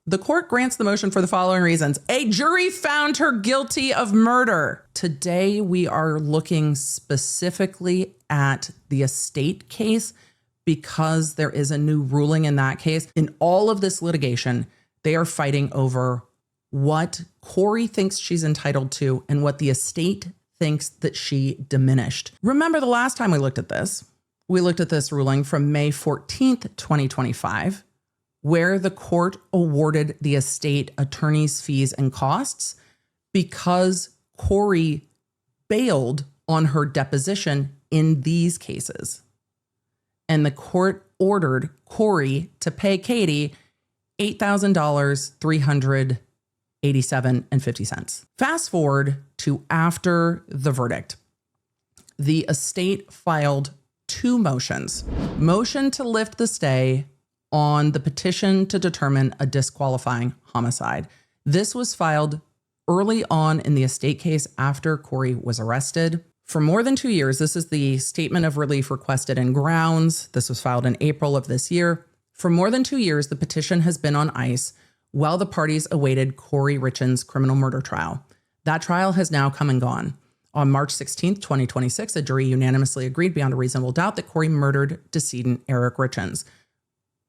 The court grants the motion for the following reasons. A jury found her guilty of murder. Today, we are looking specifically at the estate case because there is a new ruling in that case. In all of this litigation, they are fighting over what Kouri thinks she's entitled to and what the estate thinks that she diminished. Remember the last time we looked at this ruling from May 14th, 2025, where the court awarded the estate attorney's fees and costs because Kouri bailed on her deposition in these cases. And the court ordered Kouri to pay Katie $8,000, $387.50. Fast forward to after the verdict. The estate filed two motions. Motion to lift the stay on the petition to determine a disqualifying homicide. This was filed early on in the estate case after Kouri was arrested. For more than 2 years, this is the statement of relief requested in grounds. This was filed in April of this year. For more than 2 years, the petition has been on ice while the parties awaited Kouri Richins' criminal murder trial. That trial has now come and gone. On March 16th, 2026, a jury unanimously agreed beyond a reasonable doubt that Kouri murdered decedent Eric Richins.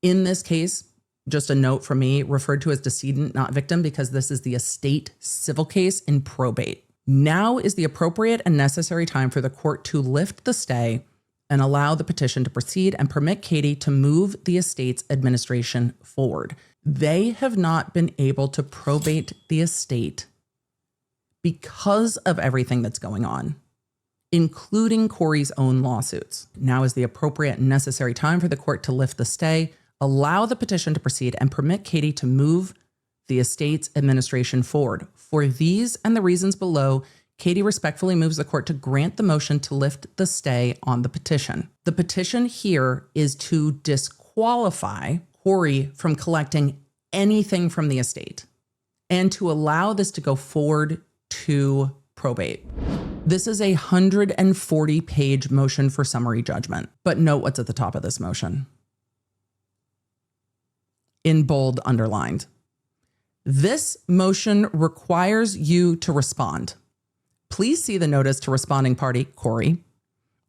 In this case, just a note from me, referred to as decedent, not victim, because this is the estate civil case in probate. Now is the appropriate and necessary time for the court to lift the stay and allow the petition to proceed and permit Katie to move the estate's administration forward. They have not been able to probate the estate because of everything that's going on, including Kouri's own lawsuits. Now is the appropriate and necessary time for the court to lift the stay, allow the petition to proceed, and permit Katie to move the estate's administration forward. For these and the reasons below, Katie respectfully moves the court to grant the motion to lift the stay on the petition. The petition here is to disqualify Kouri from collecting anything from the estate and to allow this to go forward to probate. This is a 140-page motion for summary judgment. But note what's at the top of this motion. In bold, underlined. This motion requires you to respond. Please see the notice to responding party, Kouri.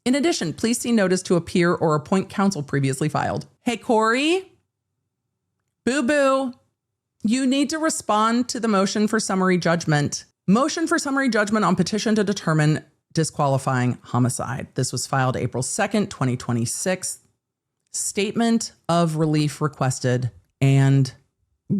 In addition, please see notice to appear or appoint counsel previously filed. Hey, Kouri. Boo-boo. You need to respond to the motion for summary judgment. Motion for summary judgment on petition to determine disqualifying homicide. This was filed April 2nd, 2026. Statement of relief requested and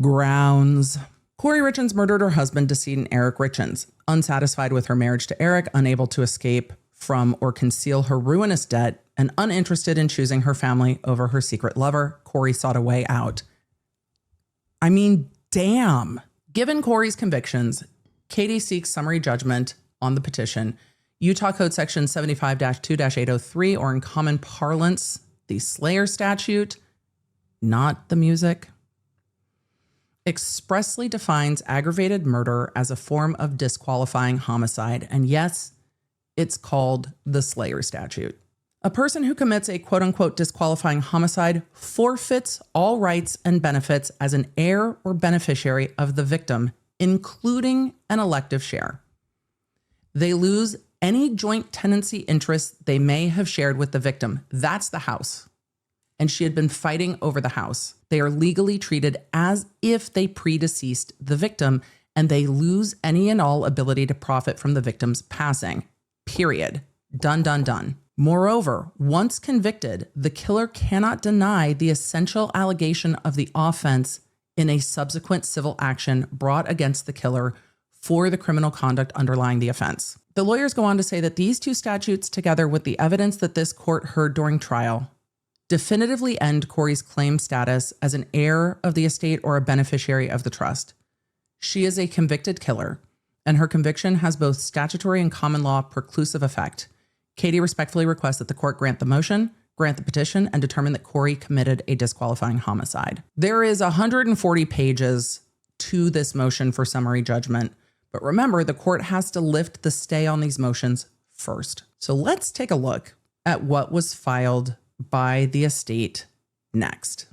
grounds. Kouri Richins murdered her husband, decedent Eric Richins. Unsatisfied with her marriage to Eric, unable to escape from or conceal her ruinous debt, and uninterested in choosing her family over her secret lover, Kouri sought a way out. I mean, damn. Given Kouri's convictions, Katie seeks summary judgment on the petition. Utah Code Section 75-2-803, or in common parlance, the Slayer statute, not the music, expressly defines aggravated murder as a form of disqualifying homicide. And yes, it's called the Slayer statute. A person who commits a quote-unquote disqualifying homicide forfeits all rights and benefits as an heir or beneficiary of the victim, including an elective share. They lose any joint tenancy interests they may have shared with the victim. That's the house. And she had been fighting over the house. They are legally treated as if they predeceased the victim, and they lose any and all ability to profit from the victim's passing. Period. Done, done, done. Moreover, once convicted, the killer cannot deny the essential allegation of the offense in a subsequent civil action brought against the killer for the criminal conduct underlying the offense. The lawyers go on to say that these two statutes, together with the evidence that this court heard during trial, definitively end Kouri's claim status as an heir of the estate or a beneficiary of the trust. She is a convicted killer, and her conviction has both statutory and common law preclusive effect. Katie respectfully requests that the court grant the motion, grant the petition, and determine that Kouri committed a disqualifying homicide. There is 140 pages to this motion for summary judgment, but remember, the court has to lift the stay on these motions first. So let's take a look at what was filed by the estate next.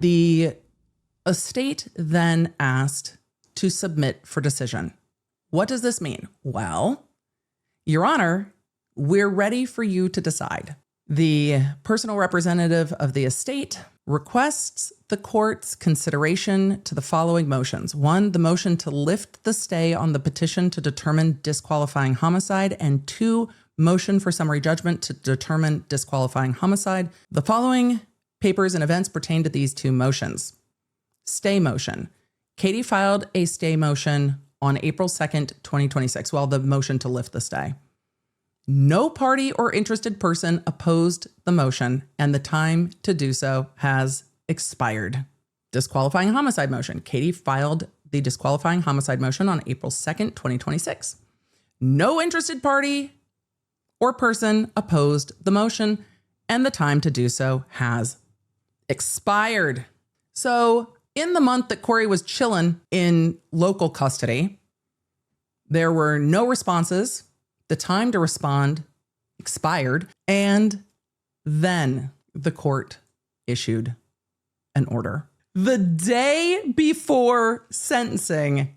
The Estate then asked to submit for decision. What does this mean? Well, Your Honor, we're ready for you to decide. The personal representative of the estate requests the court's consideration to the following motions. 1, the motion to lift the stay on the petition to determine disqualifying homicide, and 2, motion for summary judgment to determine disqualifying homicide. The following papers and events pertain to these 2 motions. Stay motion. Katie filed a stay motion on April 2nd, 2026, the motion to lift the stay. No party or interested person opposed the motion, and the time to do so has expired. Disqualifying homicide motion. Katie filed the disqualifying homicide motion on April 2nd, 2026. No interested party or person opposed the motion, and the time to do so has expired. So in the month that Kouri was chilling in local custody, there were no responses. The time to respond expired, and then the court issued an order. The day before sentencing,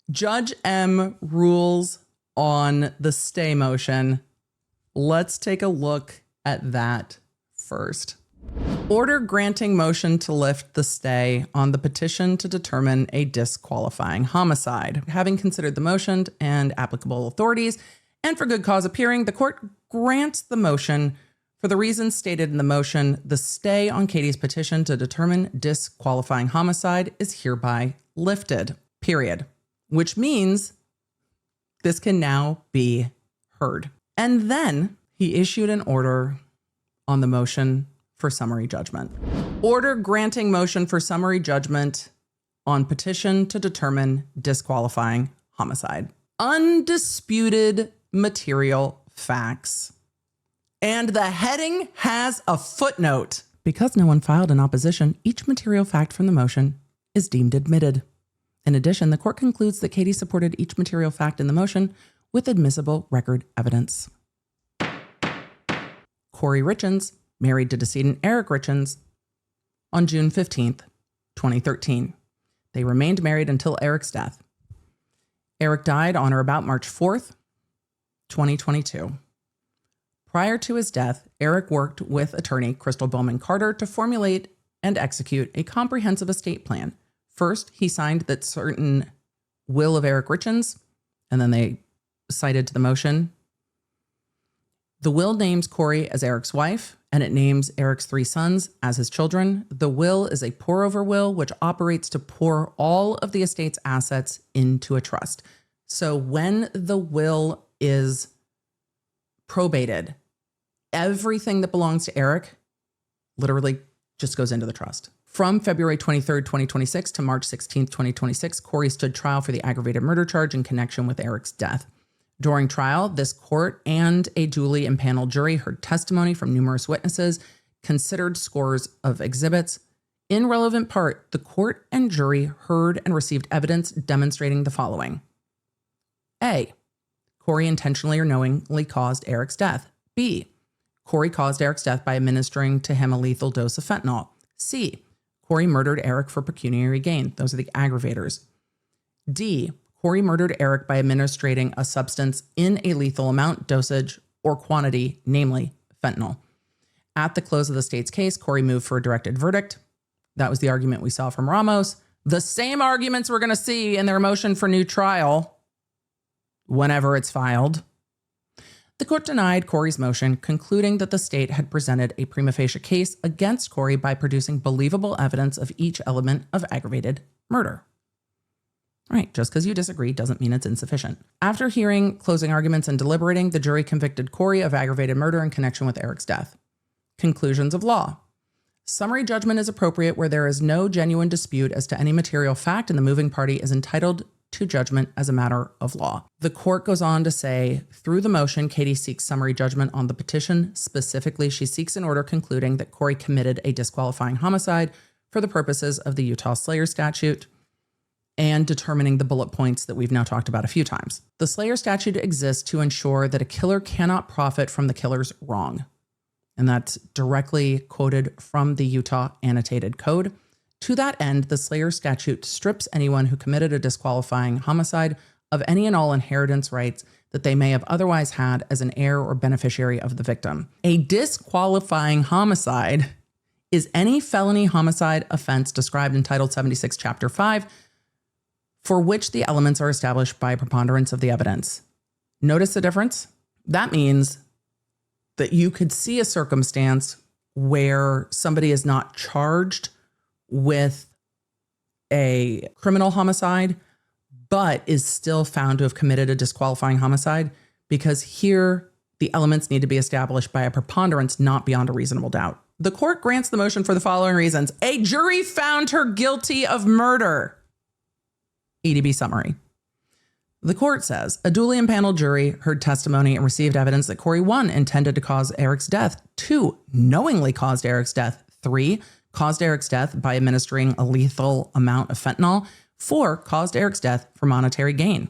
Judge M rules on the stay motion. Let's take a look at that first. Order granting motion to lift the stay on the petition to determine a disqualifying homicide. Having considered the motion and applicable authorities, and for good cause appearing, the court grants the motion for the reasons stated in the motion. The stay on Katie's petition to determine disqualifying homicide is hereby lifted, period. Which means this can now be heard. And then he issued an order on the motion for summary judgment. Order granting motion for summary judgment on petition to determine disqualifying homicide. Undisputed material facts. And the heading has a footnote. Because no one filed in opposition, each material fact from the motion is deemed admitted. In addition, the court concludes that Katie supported each material fact in the motion with admissible record evidence. Kouri Richins married to decedent Eric Richins on June 15th, 2013. They remained married until Eric's death. Eric died on or about March 4th, 2022. Prior to his death, Eric worked with attorney Crystal Bowman Carter to formulate and execute a comprehensive estate plan. First, he signed that certain will of Eric Richins, and then they cited to the motion. The will names Kouri as Eric's wife, and it names Eric's 3 sons as his children. The will is a pour-over will, which operates to pour all of the estate's assets into a trust. So when the will is probated, everything that belongs to Eric literally just goes into the trust. From February 23rd, 2026 to March 16th, 2026, Kouri stood trial for the aggravated murder charge in connection with Eric's death. During trial, this court and a duly impaneled jury heard testimony from numerous witnesses, considered scores of exhibits. In relevant part, the court and jury heard and received evidence demonstrating the following. A, Kouri intentionally or knowingly caused Eric's death. B, Kouri caused Eric's death by administering to him a lethal dose of fentanyl. C, Kouri murdered Eric for pecuniary gain. Those are the aggravators. D, Kouri murdered Eric by administering a substance in a lethal amount, dosage, or quantity, namely fentanyl. At the close of the state's case, Kouri moved for a directed verdict. That was the argument we saw from Ramos. The same arguments we're going to see in their motion for new trial whenever it's filed. The court denied Kouri's motion, concluding that the state had presented a prima facie case against Kouri by producing believable evidence of each element of aggravated murder. All right, just because you disagree doesn't mean it's insufficient. After hearing closing arguments and deliberating, the jury convicted Kouri of aggravated murder in connection with Eric's death. Conclusions of law. Summary judgment is appropriate where there is no genuine dispute as to any material fact and the moving party is entitled to judgment as a matter of law. The court goes on to say, through the motion, Katie seeks summary judgment on the petition. Specifically, she seeks an order concluding that Kouri committed a disqualifying homicide for the purposes of the Utah Slayer statute and determining the bullet points that we've now talked about a few times. The Slayer statute exists to ensure that a killer cannot profit from the killer's wrong. And that's directly quoted from the Utah Annotated Code. To that end, the Slayer statute strips anyone who committed a disqualifying homicide of any and all inheritance rights that they may have otherwise had as an heir or beneficiary of the victim. A disqualifying homicide is any felony homicide offense described in Title 76, Chapter 5, for which the elements are established by preponderance of the evidence. Notice the difference? That means that you could see a circumstance where somebody is not charged with a criminal homicide, but is still found to have committed a disqualifying homicide, because here the elements need to be established by a preponderance, not beyond a reasonable doubt. The court grants the motion for the following reasons. A jury found her guilty of murder. EDB summary. The court says a duly impaneled jury heard testimony and received evidence that Kouri 1 intended to cause Eric's death, 2 knowingly caused Eric's death, 3 caused Eric's death by administering a lethal amount of fentanyl, 4 caused Eric's death for monetary gain.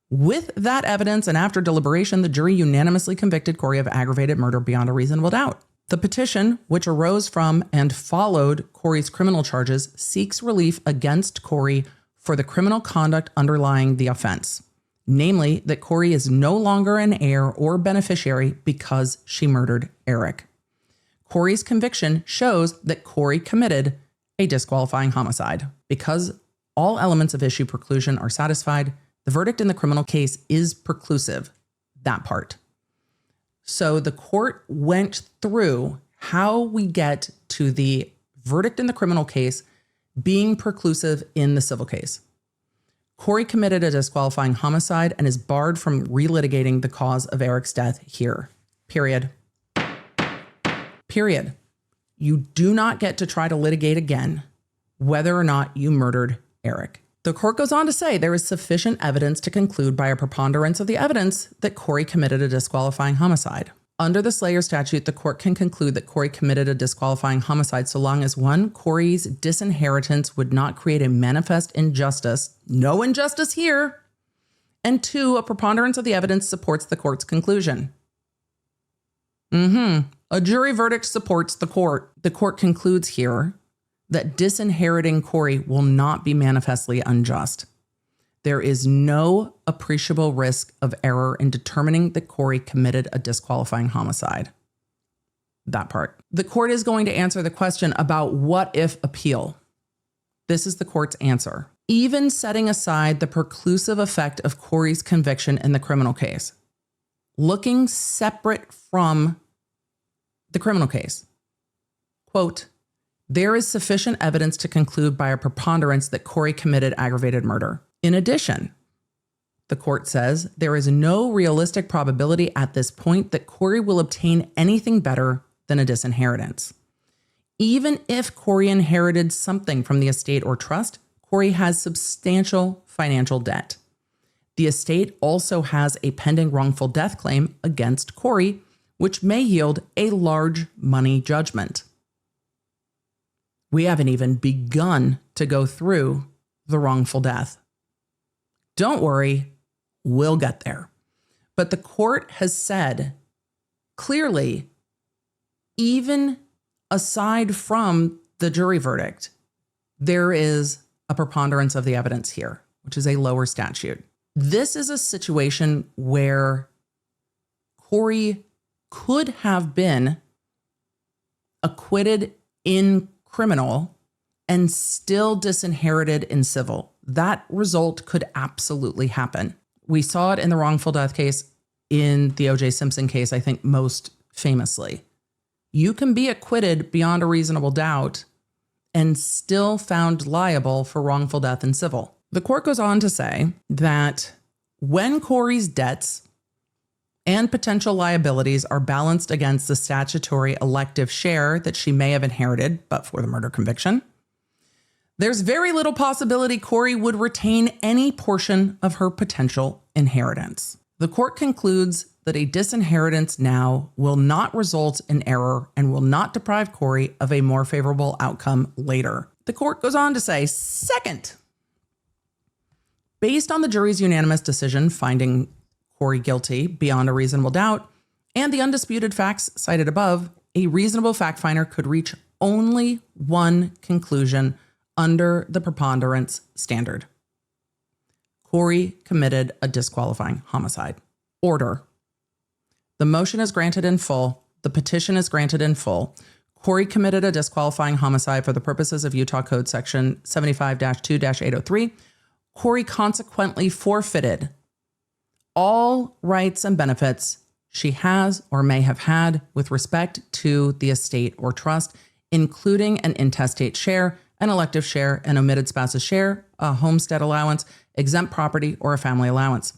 With that evidence and after deliberation, the jury unanimously convicted Kouri of aggravated murder beyond a reasonable doubt. The petition, which arose from and followed Kouri's criminal charges, seeks relief against Kouri for the criminal conduct underlying the offense, namely that Kouri is no longer an heir or beneficiary because she murdered Eric. Kouri's conviction shows that Kouri committed a disqualifying homicide. Because all elements of issue preclusion are satisfied, the verdict in the criminal case is preclusive, that part. So the court went through how we get to the verdict in the criminal case being preclusive in the civil case. Kouri committed a disqualifying homicide and is barred from relitigating the cause of Eric's death here. Period. Period. You do not get to try to litigate again whether or not you murdered Eric. The court goes on to say there is sufficient evidence to conclude by a preponderance of the evidence that Kouri committed a disqualifying homicide. Under the Slayer statute, the court can conclude that Kouri committed a disqualifying homicide so long as 1, Kouri's disinheritance would not create a manifest injustice, no injustice here, and 2, a preponderance of the evidence supports the court's conclusion. A jury verdict supports the court. The court concludes here that disinheriting Kouri will not be manifestly unjust. There is no appreciable risk of error in determining that Kouri committed a disqualifying homicide. That part. The court is going to answer the question about what if appeal. This is the court's answer. Even setting aside the preclusive effect of Kouri's conviction in the criminal case, looking separate from the criminal case, quote, there is sufficient evidence to conclude by a preponderance that Kouri committed aggravated murder. In addition, the court says there is no realistic probability at this point that Kouri will obtain anything better than a disinheritance. Even if Kouri inherited something from the estate or trust, Kouri has substantial financial debt. The estate also has a pending wrongful death claim against Kouri, which may yield a large money judgment. We haven't even begun to go through the wrongful death. Don't worry, we'll get there. But the court has said clearly, even aside from the jury verdict, there is a preponderance of the evidence here, which is a lower statute. This is a situation where Kouri could have been acquitted in criminal and still disinherited in civil. That result could absolutely happen. We saw it in the wrongful death case, in the O.J. Simpson case, I think most famously. You can be acquitted beyond a reasonable doubt and still found liable for wrongful death in civil. The court goes on to say that when Kouri's debts and potential liabilities are balanced against the statutory elective share that she may have inherited but for the murder conviction, there's very little possibility Kouri would retain any portion of her potential inheritance. The court concludes that a disinheritance now will not result in error and will not deprive Kouri of a more favorable outcome later. The court goes on to say, second, based on the jury's unanimous decision finding Kouri guilty beyond a reasonable doubt and the undisputed facts cited above, a reasonable fact finder could reach only one conclusion under the preponderance standard. Kouri committed a disqualifying homicide. Order. The motion is granted in full. The petition is granted in full. Kouri committed a disqualifying homicide for the purposes of Utah Code Section 75-2-803. Kouri consequently forfeited all rights and benefits she has or may have had with respect to the estate or trust, including an intestate share, an elective share, an omitted spouse's share, a homestead allowance, exempt property, or a family allowance.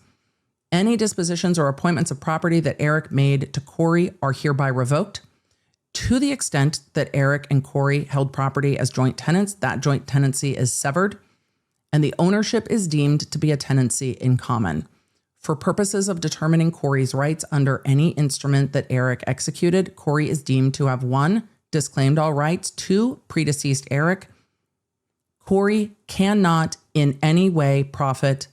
Any dispositions or appointments of property that Eric made to Kouri are hereby revoked. To the extent that Eric and Kouri held property as joint tenants, that joint tenancy is severed, and the ownership is deemed to be a tenancy in common. For purposes of determining Kouri's rights under any instrument that Eric executed, Kouri is deemed to have 1, disclaimed all rights, 2, predeceased Eric. Kouri cannot in any way profit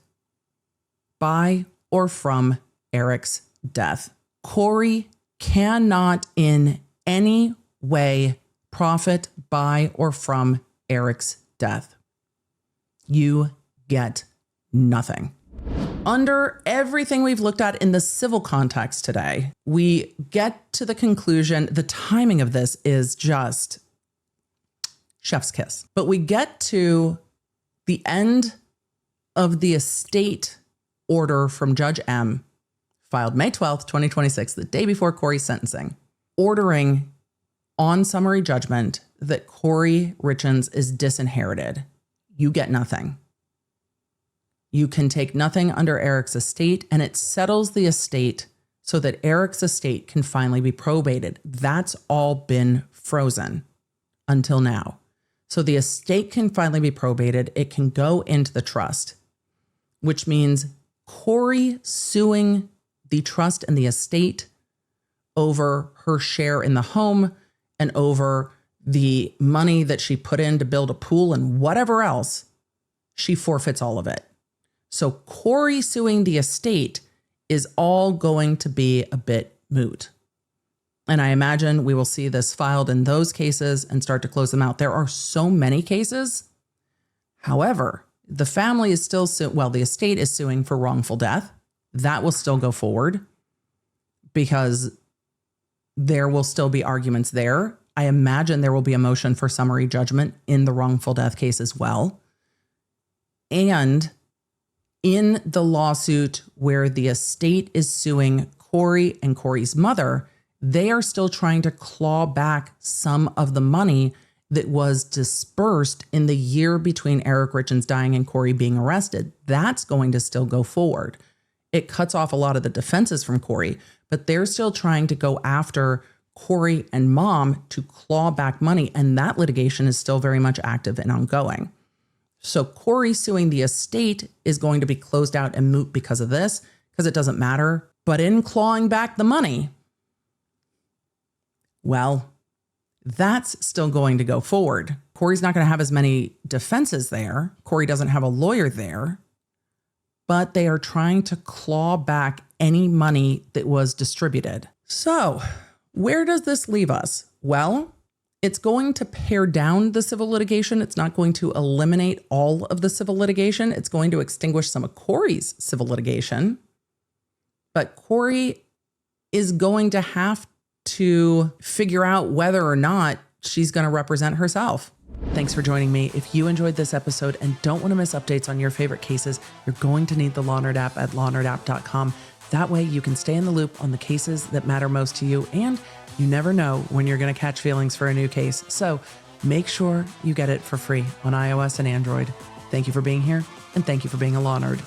by or from Eric's death. Kouri cannot in any way profit by or from Eric's death. You get nothing. Under everything we've looked at in the civil context today, we get to the conclusion, the timing of this is just chef's kiss. But we get to the end of the estate order from Judge M, filed May 12th, 2026, the day before Kouri's sentencing, ordering on summary judgment that Kouri Richins is disinherited. You get nothing. You can take nothing under Eric's estate, and it settles the estate so that Eric's estate can finally be probated. That's all been frozen until now. So the estate can finally be probated. It can go into the trust, which means Kouri suing the trust and the estate over her share in the home and over the money that she put in to build a pool and whatever else, she forfeits all of it. So Kouri suing the estate is all going to be a bit moot. And I imagine we will see this filed in those cases and start to close them out. There are so many cases. However, the family is still the estate is suing for wrongful death. That will still go forward because there will still be arguments there. I imagine there will be a motion for summary judgment in the wrongful death case as well. And in the lawsuit where the estate is suing Kouri and Kouri's mother, they are still trying to claw back some of the money that was dispersed in the year between Eric Richins dying and Kouri being arrested. That's going to still go forward. It cuts off a lot of the defenses from Kouri, but they're still trying to go after Kouri and mom to claw back money, and that litigation is still very much active and ongoing. So Kouri suing the estate is going to be closed out and moot because of this, because it doesn't matter. But in clawing back the money, well, that's still going to go forward. Kouri's not going to have as many defenses there. Kouri doesn't have a lawyer there, but they are trying to claw back any money that was distributed. So where does this leave us? Well, it's going to pare down the civil litigation. It's not going to eliminate all of the civil litigation. It's going to extinguish some of Kouri's civil litigation. But Kouri is going to have to figure out whether or not she's going to represent herself. Thanks for joining me. If you enjoyed this episode and don't want to miss updates on your favorite cases, you're going to need the Law Nerd app at lawnerd.app.com. That way you can stay in the loop on the cases that matter most to you, and you never know when you're going to catch feelings for a new case. So make sure you get it for free on iOS and Android. Thank you for being here, and thank you for being a Law Nerd.